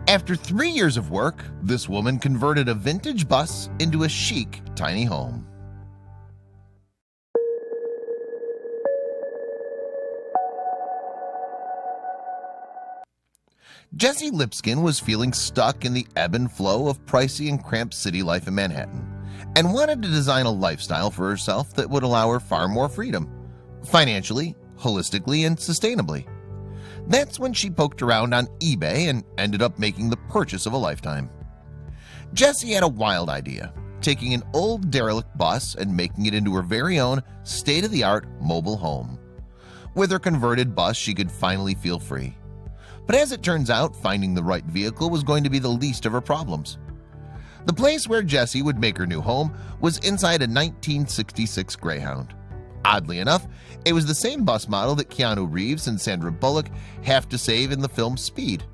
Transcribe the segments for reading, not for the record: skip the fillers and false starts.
After 3 years of work, this woman converted a vintage bus into a chic, tiny home. Jessie Lipskin was feeling stuck in the ebb and flow of pricey and cramped city life in Manhattan and wanted to design a lifestyle for herself that would allow her far more freedom, financially, holistically, and sustainably. That's when she poked around on eBay and ended up making the purchase of a lifetime. Jessie had a wild idea, taking an old derelict bus and making it into her very own state-of-the-art mobile home. With her converted bus, she could finally feel free. But as it turns out, finding the right vehicle was going to be the least of her problems. The place where Jessie would make her new home was inside a 1966 Greyhound. Oddly enough, it was the same bus model that Keanu Reeves and Sandra Bullock have to save in the film Speed.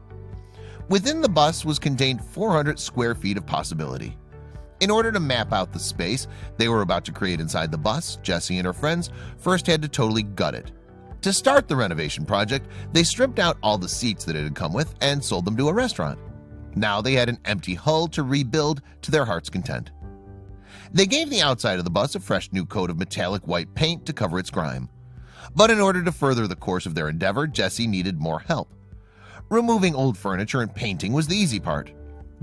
Within the bus was contained 400 square feet of possibility. In order to map out the space they were about to create inside the bus, Jessie and her friends first had to totally gut it. To start the renovation project, they stripped out all the seats that it had come with and sold them to a restaurant. Now they had an empty hull to rebuild to their heart's content. They gave the outside of the bus a fresh new coat of metallic white paint to cover its grime. But in order to further the course of their endeavor, Jessie needed more help. Removing old furniture and painting was the easy part.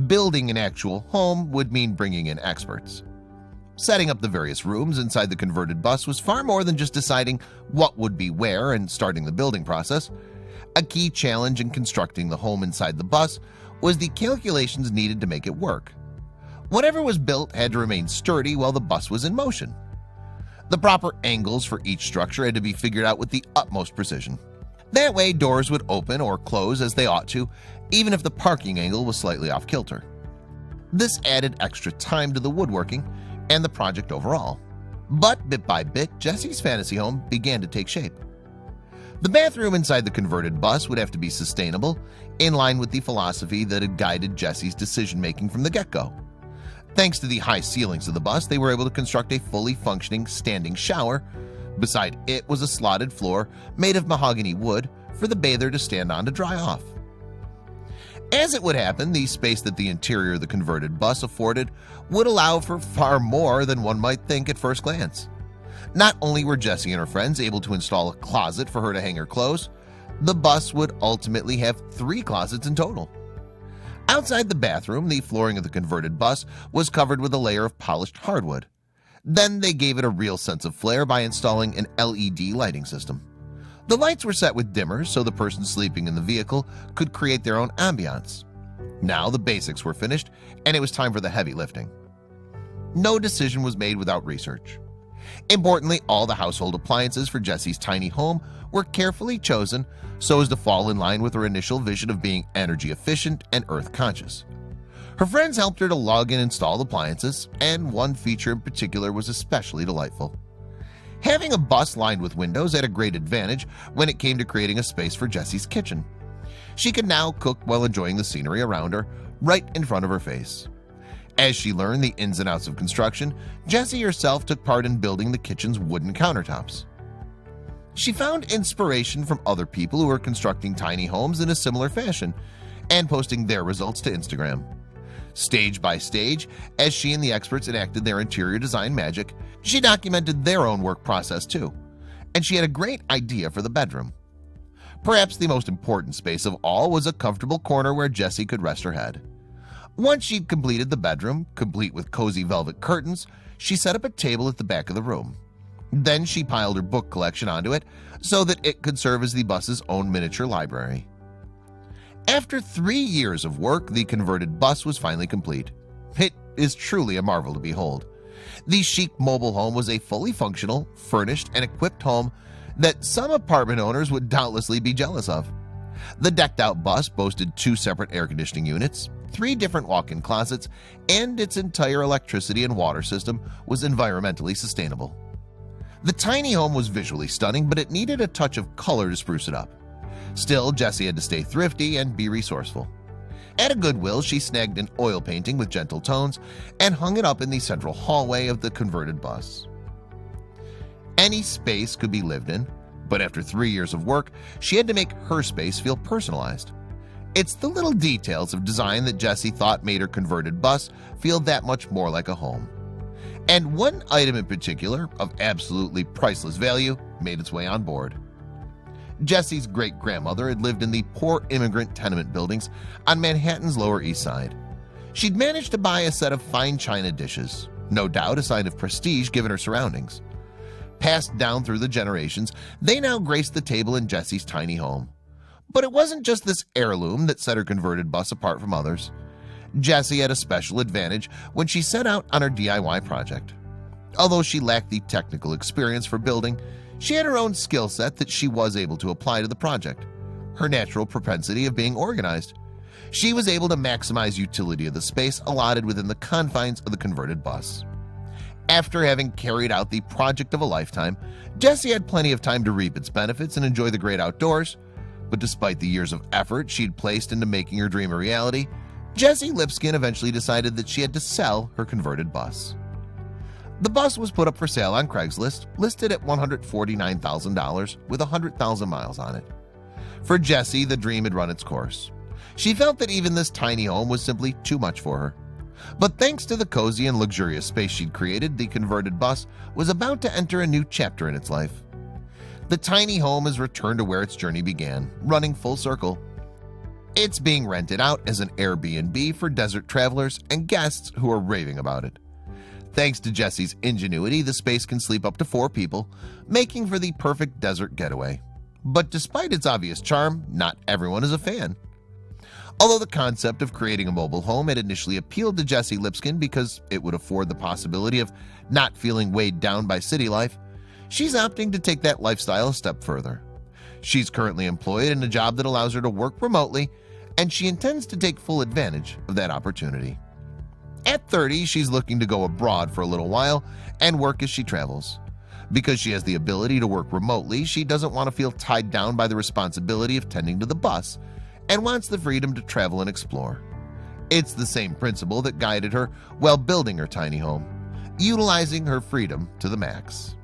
Building an actual home would mean bringing in experts. Setting up the various rooms inside the converted bus was far more than just deciding what would be where and starting the building process. A key challenge in constructing the home inside the bus was the calculations needed to make it work. Whatever was built had to remain sturdy while the bus was in motion. The proper angles for each structure had to be figured out with the utmost precision. That way, doors would open or close as they ought to, even if the parking angle was slightly off kilter. This added extra time to the woodworking and the project overall. But bit by bit, Jessie's fantasy home began to take shape. The bathroom inside the converted bus would have to be sustainable, in line with the philosophy that had guided Jessie's decision-making from the get-go. Thanks to the high ceilings of the bus, they were able to construct a fully functioning standing shower. Beside it was a slotted floor made of mahogany wood for the bather to stand on to dry off. As it would happen, the space that the interior of the converted bus afforded would allow for far more than one might think at first glance. Not only were Jessie and her friends able to install a closet for her to hang her clothes, the bus would ultimately have 3 closets in total. Outside the bathroom, the flooring of the converted bus was covered with a layer of polished hardwood. Then they gave it a real sense of flair by installing an LED lighting system. The lights were set with dimmers so the person sleeping in the vehicle could create their own ambiance. Now the basics were finished and it was time for the heavy lifting. No decision was made without research. Importantly, all the household appliances for Jessie's tiny home were carefully chosen so as to fall in line with her initial vision of being energy efficient and earth conscious. Her friends helped her to log and install appliances, and one feature in particular was especially delightful. Having a bus lined with windows had a great advantage when it came to creating a space for Jessie's kitchen. She could now cook while enjoying the scenery around her, right in front of her face. As she learned the ins and outs of construction, Jessie herself took part in building the kitchen's wooden countertops. She found inspiration from other people who were constructing tiny homes in a similar fashion and posting their results to Instagram. Stage by stage, as she and the experts enacted their interior design magic, she documented their own work process too, and she had a great idea for the bedroom. Perhaps the most important space of all was a comfortable corner where Jessie could rest her head. Once she'd completed the bedroom, complete with cozy velvet curtains, she set up a table at the back of the room. Then she piled her book collection onto it so that it could serve as the bus's own miniature library. After 3 years of work, the converted bus was finally complete. It is truly a marvel to behold. The chic mobile home was a fully functional, furnished, and equipped home that some apartment owners would doubtlessly be jealous of. The decked-out bus boasted 2 separate air conditioning units, 3 different walk-in closets, and its entire electricity and water system was environmentally sustainable. The tiny home was visually stunning, but it needed a touch of color to spruce it up. Still, Jessie had to stay thrifty and be resourceful. At a Goodwill, she snagged an oil painting with gentle tones and hung it up in the central hallway of the converted bus. Any space could be lived in, but after 3 years of work, she had to make her space feel personalized. It's the little details of design that Jessie thought made her converted bus feel that much more like a home. And one item in particular, of absolutely priceless value, made its way on board. Jessie's great-grandmother had lived in the poor immigrant tenement buildings on Manhattan's Lower East Side. She'd managed to buy a set of fine china dishes, no doubt a sign of prestige given her surroundings. Passed down through the generations, they now graced the table in Jessie's tiny home. But it wasn't just this heirloom that set her converted bus apart from others. Jessie had a special advantage when she set out on her DIY project. Although she lacked the technical experience for building, she had her own skill set that she was able to apply to the project, her natural propensity of being organized. She was able to maximize utility of the space allotted within the confines of the converted bus. After having carried out the project of a lifetime, Jessie had plenty of time to reap its benefits and enjoy the great outdoors. But despite the years of effort she'd placed into making her dream a reality, Jessie Lipskin eventually decided that she had to sell her converted bus. The bus was put up for sale on Craigslist, listed at $149,000 with 100,000 miles on it. For Jessie, the dream had run its course. She felt that even this tiny home was simply too much for her. But thanks to the cozy and luxurious space she'd created, the converted bus was about to enter a new chapter in its life. The tiny home has returned to where its journey began, running full circle. It's being rented out as an Airbnb for desert travelers and guests who are raving about it. Thanks to Jessie's ingenuity, the space can sleep up to 4 people, making for the perfect desert getaway. But despite its obvious charm, not everyone is a fan. Although the concept of creating a mobile home had initially appealed to Jessie Lipskin because it would afford the possibility of not feeling weighed down by city life, she's opting to take that lifestyle a step further. She's currently employed in a job that allows her to work remotely, and she intends to take full advantage of that opportunity. At 30, she's looking to go abroad for a little while and work as she travels. Because she has the ability to work remotely, she doesn't want to feel tied down by the responsibility of tending to the bus and wants the freedom to travel and explore. It's the same principle that guided her while building her tiny home, utilizing her freedom to the max.